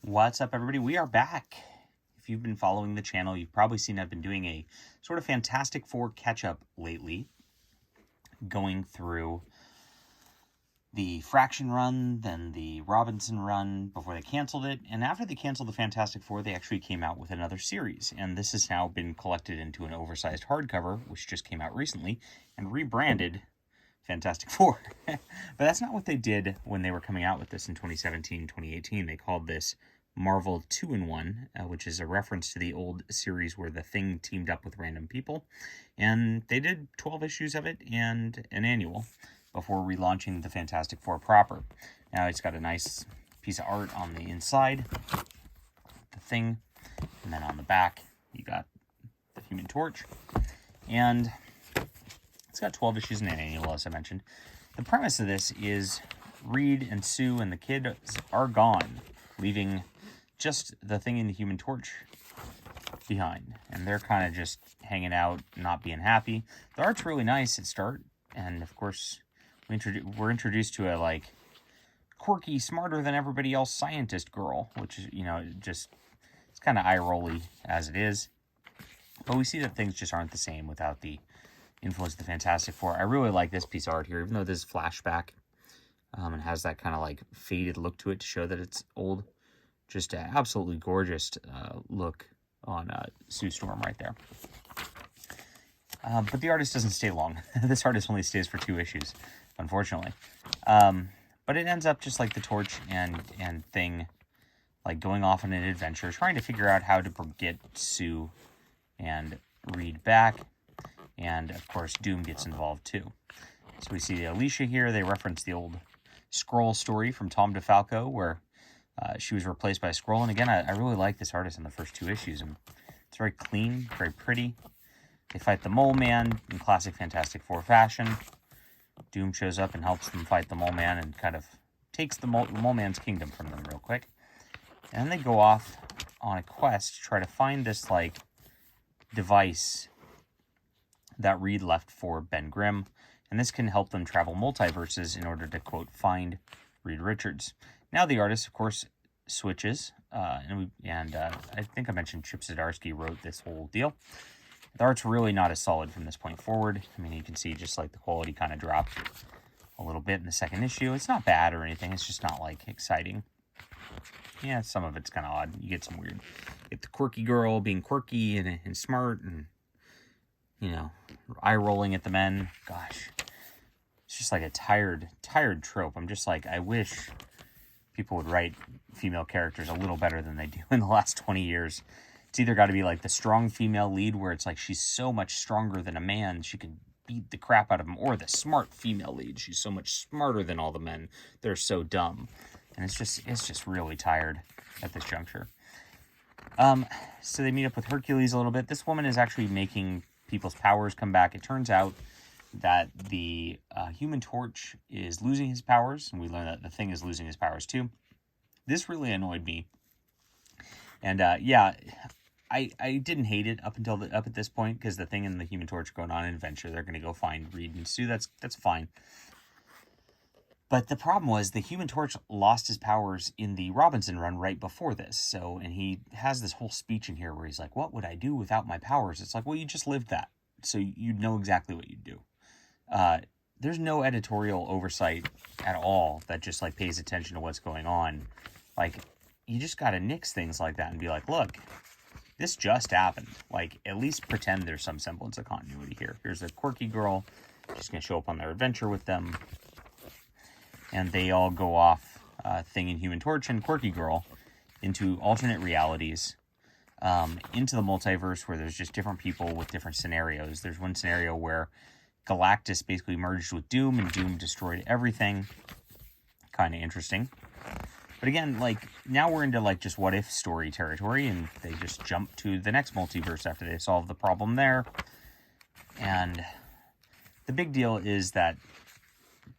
What's up, everybody? We are back. If you've been following the channel, you've probably seen I've been doing a sort of Fantastic Four catch-up lately, going through the Fraction run, then the Robinson run before they canceled it, and after they canceled the Fantastic Four, they actually came out with another series, and this has now been collected into an oversized hardcover, which just came out recently, and rebranded Fantastic Four. But that's not what they did when they were coming out with this in 2017, 2018. They called this Marvel 2-in-1, which is a reference to the old series where the Thing teamed up with random people. And they did 12 issues of it and an annual before relaunching the Fantastic Four proper. Now it's got a nice piece of art on the inside, the Thing, and then on the back you got the Human Torch. And it's got 12 issues and an annual, as I mentioned. The premise of this is Reed and Sue and the kids are gone, leaving just the Thing and the Human Torch behind. And they're kind of just hanging out, not being happy. The art's really nice at start. And, of course, we're introduced to a, like, quirky, smarter than everybody else scientist girl, which is, it's kind of eye-rolly as it is. But we see that things just aren't the same without the influence of the Fantastic Four. I really like this piece of art here, even though this is flashback and has that kind of like faded look to it to show that it's old. Just an absolutely gorgeous look on Sue Storm right there. But the artist doesn't stay long. This artist only stays for 2 issues, unfortunately. But it ends up just like the Torch and Thing, like going off on an adventure, trying to figure out how to get Sue and Reed back. And, of course, Doom gets involved, too. So we see Alicia here. They reference the old Skrull story from Tom DeFalco, where she was replaced by a Skrull. And, again, I really like this artist in the first 2 issues. And it's very clean, very pretty. They fight the Mole Man in classic Fantastic Four fashion. Doom shows up and helps them fight the Mole Man and kind of takes the Mole Man's kingdom from them real quick. And then they go off on a quest to try to find this, like, device that Reed left for Ben Grimm, and this can help them travel multiverses in order to, quote, find Reed Richards. Now the artist, of course, switches, and I think I mentioned Chip Zdarsky wrote this whole deal. The art's really not as solid from this point forward. I mean, you can see just like the quality kind of dropped a little bit in the second issue. It's not bad or anything, it's just not, like, exciting. Yeah, some of it's kind of odd. You get some weird, you get the quirky girl being quirky and smart and, eye-rolling at the men. Gosh, it's just like a tired trope. I'm just like, I wish people would write female characters a little better than they do in the last 20 years. It's either got to be like the strong female lead where it's like she's so much stronger than a man, she can beat the crap out of him, or the smart female lead. She's so much smarter than all the men. They're so dumb. And it's just really tired at this juncture. So they meet up with Hercules a little bit. This woman is actually making people's powers come back. It turns out that the Human Torch is losing his powers, and we learn that the Thing is losing his powers too. This really annoyed me, and I didn't hate it up at this point, because the Thing and the Human Torch are going on an adventure. They're going to go find Reed and Sue. That's fine. But the problem was the Human Torch lost his powers in the Robinson run right before this. So, and he has this whole speech in here where he's like, what would I do without my powers? It's like, well, you just lived that. So you'd know exactly what you'd do. There's no editorial oversight at all that just, like, pays attention to what's going on. Like, you just got to nix things like that and be like, look, this just happened. Like, at least pretend there's some semblance of continuity here. Here's a quirky girl. She's going to show up on their adventure with them. And they all go off, Thing and Human Torch and Quirky Girl, into alternate realities, into the multiverse where there's just different people with different scenarios. There's one scenario where Galactus basically merged with Doom, and Doom destroyed everything. Kind of interesting. But again, like, now we're into, like, just what-if story territory, and they just jump to the next multiverse after they solve the problem there. And the big deal is that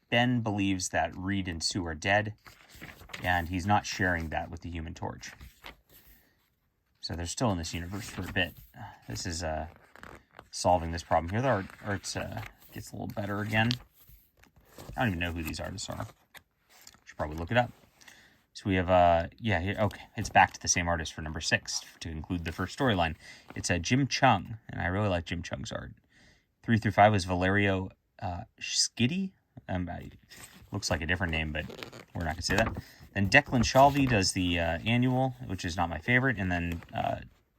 Ben believes that Reed and Sue are dead, and he's not sharing that with the Human Torch. So they're still in this universe for a bit. This is solving this problem here. The art gets a little better again. I don't even know who these artists are. Should probably look it up. So we have, yeah, okay, it's back to the same artist for number 6 to include the first storyline. It's Jim Chung, and I really like Jim Chung's art. 3 through 5 was Valerio Skiddy. Looks like a different name, but we're not going to say that. Then Declan Shalvey does the annual, which is not my favorite. And then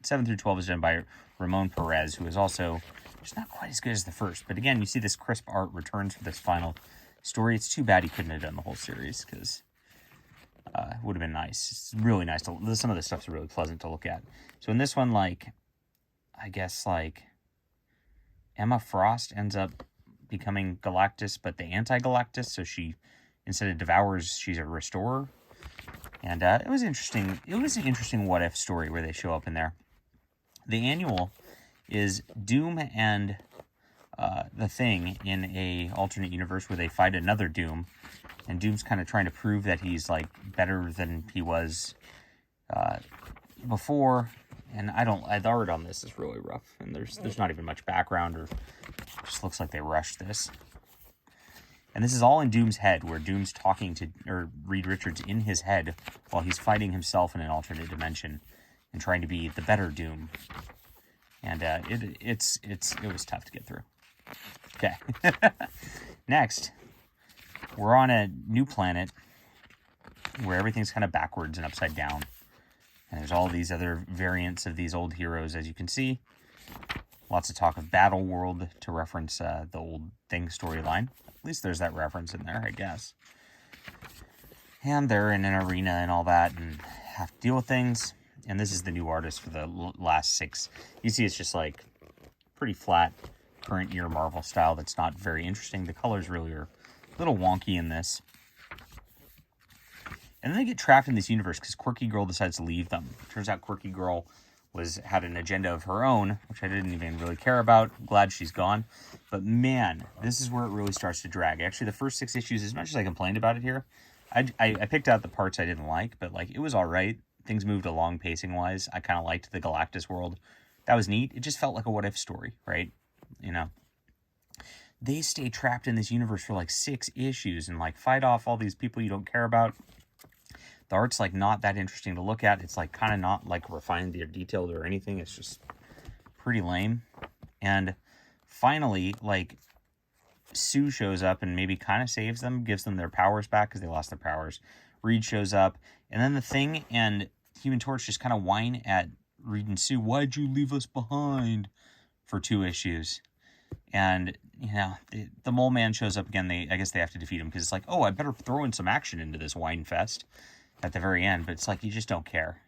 7 through 12 is done by Ramon Perez, who is also just not quite as good as the first. But again, you see this crisp art returns for this final story. It's too bad he couldn't have done the whole series, because it would have been nice. It's really nice. Some of the stuff's really pleasant to look at. So in this one, like, I guess, like, Emma Frost ends up becoming Galactus, but the anti-Galactus. So she, instead of devours, she's a restorer. And it was interesting. It was an interesting what-if story where they show up in there. The annual is Doom and the Thing in a alternate universe where they fight another Doom. And Doom's kind of trying to prove that he's, like, better than he was before. And the art on this is really rough. And there's not even much background, or just looks like they rushed this. And this is all in Doom's head, where Doom's talking to, or Reed Richards in his head while he's fighting himself in an alternate dimension and trying to be the better Doom. And it was tough to get through. Okay. Next, we're on a new planet where everything's kind of backwards and upside down. And there's all these other variants of these old heroes, as you can see. Lots of talk of Battle World to reference the old Thing storyline. At least there's that reference in there, I guess. And they're in an arena and all that and have to deal with things. And this is the new artist for the last 6. You see it's just like pretty flat, current year Marvel style that's not very interesting. The colors really are a little wonky in this. And then they get trapped in this universe because Quirky Girl decides to leave them. Turns out Quirky Girl had an agenda of her own, which I didn't even really care about. I'm glad she's gone. But man, this is where it really starts to drag. Actually, the first 6 issues, as much as I complained about it here, I picked out the parts I didn't like, but like it was all right. Things moved along pacing-wise. I kind of liked the Galactus world. That was neat. It just felt like a what-if story, right? You know. They stay trapped in this universe for like 6 issues and like fight off all these people you don't care about. The art's like not that interesting to look at. It's like kind of not like refined or detailed or anything. It's just pretty lame. And finally, like, Sue shows up and maybe kind of saves them, gives them their powers back because they lost their powers. Reed shows up, and then the Thing and Human Torch just kind of whine at Reed and Sue, "Why'd you leave us behind?" for 2 issues. And, you know, the Mole Man shows up again. I guess they have to defeat him because it's like, oh, I better throw in some action into this whine fest at the very end. But it's like, you just don't care.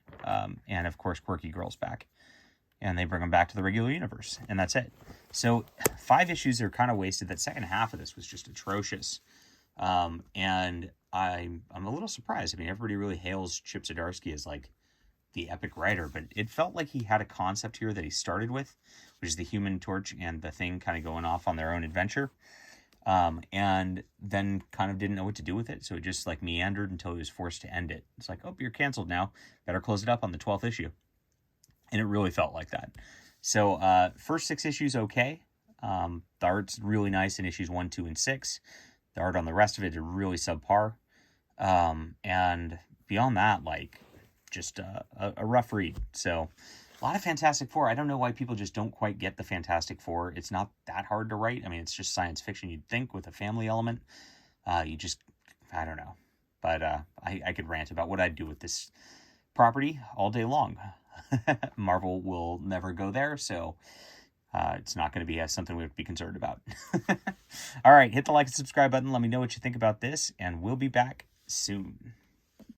And, of course, Quirky Girl's back. And they bring him back to the regular universe. And that's it. So 5 issues are kind of wasted. That second half of this was just atrocious. And I'm a little surprised. I mean, everybody really hails Chip Zdarsky as, like, the epic writer. But it felt like he had a concept here that he started with, which is the Human Torch and the Thing kind of going off on their own adventure. And then kind of didn't know what to do with it. So it just, like, meandered until he was forced to end it. It's like, oh, you're canceled now. Better close it up on the 12th issue. And it really felt like that. So first 6 issues, okay. The art's really nice in issues 1, 2, and 6. The art on the rest of it is really subpar. And beyond that, like, just a rough read. So a lot of Fantastic Four. I don't know why people just don't quite get the Fantastic Four. It's not that hard to write. I mean, it's just science fiction, you'd think, with a family element. I don't know. But I could rant about what I'd do with this property all day long. Marvel will never go there, so it's not going to be something we have to be concerned about. All right, hit the like and subscribe button. Let me know what you think about this, and we'll be back soon.